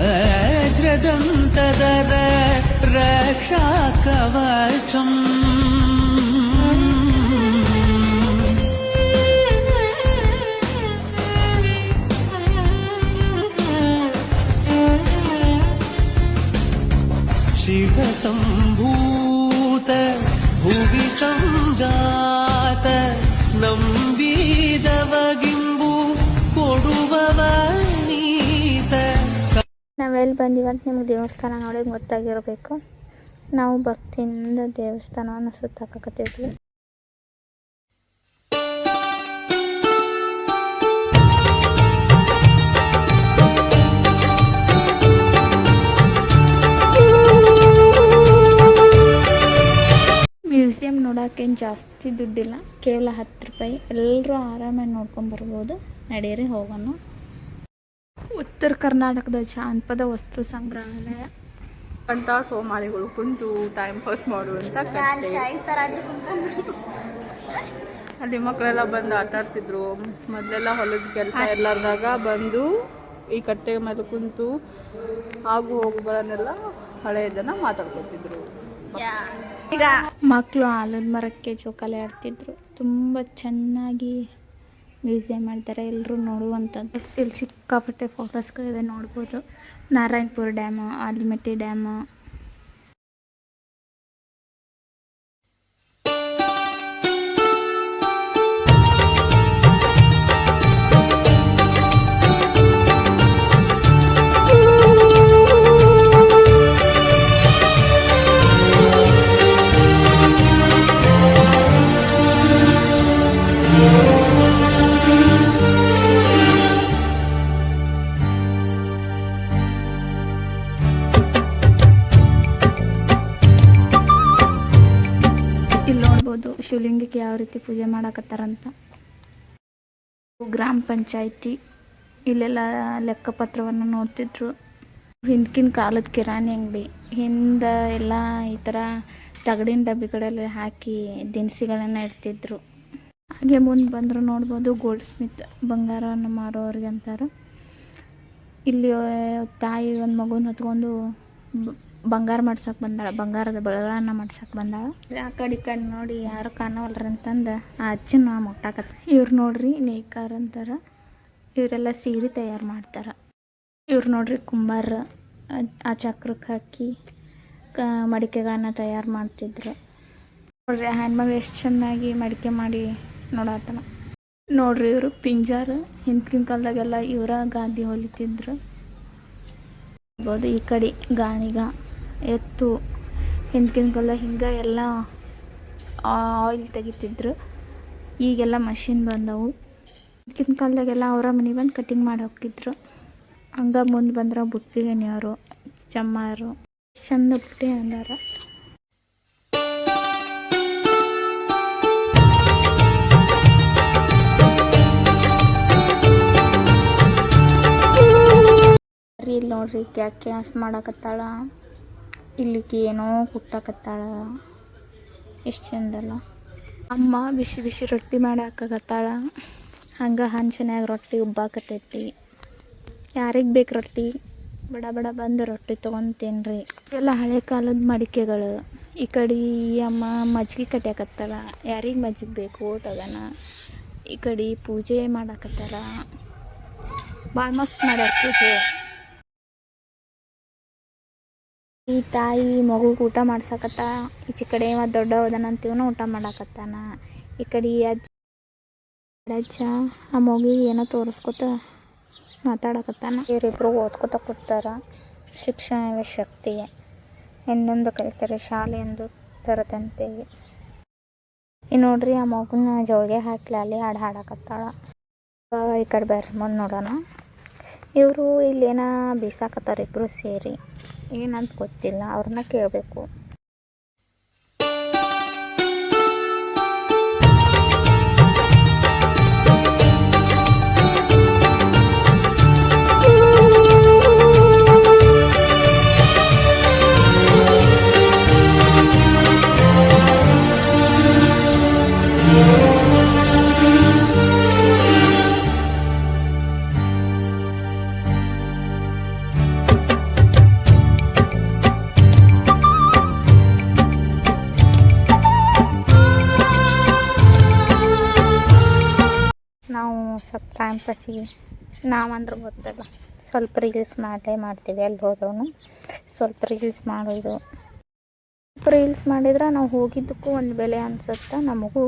वज्रदन्तदर रक्षाकवचम् शिवसम्भूत भुवि संजात ನಂಬಿದವಗಿಂಬು ಕೊಡುವವನೀತ. ನಾವೆಲ್ಲಿ ಬಂದಿವಂತ ನಿಮ್ಗೆ ದೇವಸ್ಥಾನ ನೋಡಿ ಗೊತ್ತಾಗಿರಬೇಕು. ನಾವು ಭಕ್ತಿಯಿಂದ ದೇವಸ್ಥಾನವನ್ನು ಸುತ್ತಾಕತ್ತೀವಿ. ಮ್ಯೂಸಿಯಂ ನೋಡೋಕ್ಕೇನು ಜಾಸ್ತಿ ದುಡ್ಡಿಲ್ಲ, ಕೇವಲ 10 ರೂಪಾಯಿ. ಎಲ್ಲರೂ ಆರಾಮಾಗಿ ನೋಡ್ಕೊಂಡು ಬರ್ಬೋದು. ನಡೀರಿ ಹೋಗೋಣ. ಉತ್ತರ ಕರ್ನಾಟಕದ ಜಾನಪದ ವಸ್ತು ಸಂಗ್ರಹಾಲಯ ಅಂತ ಸೋಮಾರಿಗಳು ಕುಂತು ಟೈಮ್ ಪಾಸ್ ಮಾಡುವಂತ ಅಲ್ಲಿ ಮಕ್ಕಳೆಲ್ಲ ಬಂದು ಆಟ ಆಡ್ತಿದ್ರು. ಮೊದಲೆಲ್ಲ ಹೊಲದ ಕೆಲಸ ಎಲ್ಲಾರ್ದಾಗ ಬಂದು ಈ ಕಟ್ಟೆ ಮೇಲೆ ಕುಂತು ಆಗು ಹೋಗುಗಳನ್ನೆಲ್ಲ ಹಳೆಯ ಜನ ಮಾತಾಡ್ಕೊತಿದ್ರು. ಈಗ ಮಕ್ಕಳು ಆಲದ ಮರಕ್ಕೆ ಜೋಕಾಲಿ ಆಡ್ತಿದ್ರು. ತುಂಬ ಚೆನ್ನಾಗಿ ಮ್ಯೂಸಿಯಂ ಮಾಡಿದ್ದಾರೆ, ಎಲ್ಲರೂ ನೋಡುವಂಥದ್ದು. ಇಲ್ಲಿ ಸಿಕ್ಕಾಪಟ್ಟೆ ಫೋಟೋಸ್ಗಳಿದೆ, ನೋಡ್ಬೋದು. ನಾರಾಯಣಪುರ ಡ್ಯಾಮು, ಆಲಿಮಟ್ಟಿ ಡ್ಯಾಮು, ಶಿವಲಿಂಗಕ್ಕೆ ಯಾವ ರೀತಿ ಪೂಜೆ ಮಾಡಕತ್ತಾರಂತ. ಗ್ರಾಮ ಪಂಚಾಯಿತಿ ಇಲ್ಲೆಲ್ಲ ಲೆಕ್ಕಪತ್ರವನ್ನು ನೋಡ್ತಿದ್ರು. ಹಿಂದಕಿನ ಕಾಲದ ಕಿರಾಣಿ ಅಂಗಡಿ, ಹಿಂದೆ ಎಲ್ಲ ಈ ಥರ ತಗಡಿನ ಡಬ್ಬಿಗಳಲ್ಲಿ ಹಾಕಿ ದಿನಸಿಗಳನ್ನು ಇಡ್ತಿದ್ರು. ಹಾಗೆ ಮುಂದೆ ಬಂದರೂ ನೋಡ್ಬೋದು ಗೋಲ್ಡ್ ಸ್ಮಿತ್, ಬಂಗಾರವನ್ನು ಮಾರೋರಿಗೆ ಅಂತಾರೆ. ಇಲ್ಲಿ ತಾಯಿ ಒಂದು ಮಗುನ ಹೊತ್ಕೊಂಡು ಬಂಗಾರ ಮಾಡ್ಸಕ್ಕೆ ಬಂದಾಳ, ಬಂಗಾರದ ಬೆಳಗಳನ್ನು ಮಾಡ್ಸಕ್ಕೆ ಬಂದಾಳ. ಆ ಕಡೆ ಈ ಕಡೆ ನೋಡಿ ಯಾರು ಕಾಣವಲ್ರಿ ಅಂತಂದು ಆ ಅಜ್ಜನ ಮುಟ್ಟಾಕತ್ತ. ಇವ್ರು ನೋಡ್ರಿ ನೇಕಾರ ಅಂತಾರೆ. ಇವರೆಲ್ಲ ಸೀರೆ ತಯಾರು ಮಾಡ್ತಾರೆ. ಇವ್ರು ನೋಡ್ರಿ ಕುಂಬಾರ, ಆ ಚಕ್ರಕ್ಕೆ ಹಾಕಿ ಮಡಿಕೆಗಳನ್ನ ತಯಾರು ಮಾಡ್ತಿದ್ರು. ನೋಡ್ರಿ ಹೆಣ್ಮಗಳು ಎಷ್ಟು ಚೆನ್ನಾಗಿ ಮಡಿಕೆ ಮಾಡಿ ನೋಡತ್ತನ. ನೋಡ್ರಿ ಇವರು ಪಿಂಜಾರ, ಹಿಂದಿನ ಕಾಲದಾಗೆಲ್ಲ ಇವರ ಗಾದಿ ಹೊಲಿತಿದ್ರು. ಈ ಕಡೆ ಗಾಣಿಗ, ಎತ್ತು, ಹಿಂದಿನ ಕಾಲ ಹಿಂಗೆ ಎಲ್ಲ ಆಯಿಲ್ ತೆಗಿತಿದ್ರು. ಈಗೆಲ್ಲ ಮಷಿನ್ ಬಂದವು. ಹಿಂದಿನ ಕಾಲದಾಗೆಲ್ಲ ಅವರ ಮನೆ ಬಂದು ಕಟಿಂಗ್ ಮಾಡಿ ಹೋಗಿದ್ರು. ಹಂಗೆ ಮುಂದೆ ಬಂದ್ರೆ ಬುಟ್ಟಿ ಎಣಿಯೋರು, ಚಮ್ಮಾರು, ಚಂದ ಬುಟ್ಟಿ ಅಂದಾರ. ಇಲ್ಲಿ ನೋಡ್ರಿ ಕ್ಯಾಸ್ ಮಾಡಕತ್ತಾಳ, ಇಲ್ಲಿಗೆ ಏನೋ ಕುಟ್ಟಕತ್ತಾಳ. ಎಷ್ಟು ಚಂದಲ್ಲ. ಅಮ್ಮ ಬಿಸಿ ಬಿಸಿ ರೊಟ್ಟಿ ಮಾಡಾಕತ್ತಾಳ. ಹಂಗೆ ಹಂಚನ್ಯಾಗ ರೊಟ್ಟಿ ಉಬ್ಬಾಕತ್ತೈತಿ. ಯಾರಿಗೆ ಬೇಕು ರೊಟ್ಟಿ, ಬಡ ಬಡ ಬಂದು ರೊಟ್ಟಿ ತೊಗೊಂಡು ತಿನ್ರಿ. ಎಲ್ಲ ಹಳೆ ಕಾಲದ ಮಡಿಕೆಗಳು. ಈ ಕಡೆ ಅಮ್ಮ ಮಜ್ಜಿಗೆ ಕಟ್ಯಾಕತ್ತಾಳ. ಯಾರಿಗೆ ಮಜ್ಜಿಗೆ ಬೇಕು ತಗೋಣ. ಈ ಕಡೆ ಪೂಜೆ ಮಾಡಾಕತ್ತಾರ. ಭಾಳ ಮಸ್ತ್ ಮಾಡ್ಯಾರ ಪೂಜೆ. ಈ ತಾಯಿ ಮಗುಗೆ ಊಟ ಮಾಡ್ಸಕತ್ತ. ಈಚೆ ಕಡೆ ಮತ್ತು ದೊಡ್ಡ ಹೋದನಂತೀವನು ಊಟ ಮಾಡಾಕತ್ತಾನ. ಈ ಕಡೆ ಅಜ್ಜ ಆ ಮಗುಗೆ ಏನೋ ತೋರಿಸ್ಕೊತ ಮಾತಾಡಕತ್ತಾನ. ಇವರಿಬ್ರು ಓದ್ಕೊತ ಕೂತಾರ. ಶಿಕ್ಷಣವೇ ಶಕ್ತಿ, ಇನ್ನೊಂದು ಕಲಿತಾರೆ ಶಾಲೆಯೊಂದು ತರದಂತೆಯೇ. ಈ ನೋಡ್ರಿ ಆ ಮಗುನ ಜೋಳಿಗೆ ಹಾಕ್ಲಿ ಅಲ್ಲಿ ಹಾಡು ಹಾಡಕತ್ತಾಳ. ಈ ಕಡೆ ಬರ್ರಿ ಮುಂದೆ ನೋಡೋಣ. ಇವರು ಇಲ್ಲೇನ ಬೀಸಾಕತ್ತಾರ ಇಬ್ಬರು ಸೇರಿ. ಏನಂತ ಗೊತ್ತಿಲ್ಲ, ಅವ್ರನ್ನ ಕೇಳಬೇಕು. ಸ್ವಲ್ಪ ಟೈಮ್ ಪಾಸಿಗೆ ನಾವಂದ್ರೆ ಗೊತ್ತಲ್ಲ, ಸ್ವಲ್ಪ ರೀಲ್ಸ್ ಮಾಡ್ತೀವಿ ಅಲ್ಲಿ ಹೋದ್ರೂ ಸ್ವಲ್ಪ ರೀಲ್ಸ್ ಮಾಡೋದು. ಸ್ವಲ್ಪ ರೀಲ್ಸ್ ಮಾಡಿದ್ರೆ ನಾವು ಹೋಗಿದ್ದಕ್ಕೂ ಒಂದು ಬೆಲೆ ಅನ್ಸುತ್ತೆ ನಮಗೂ.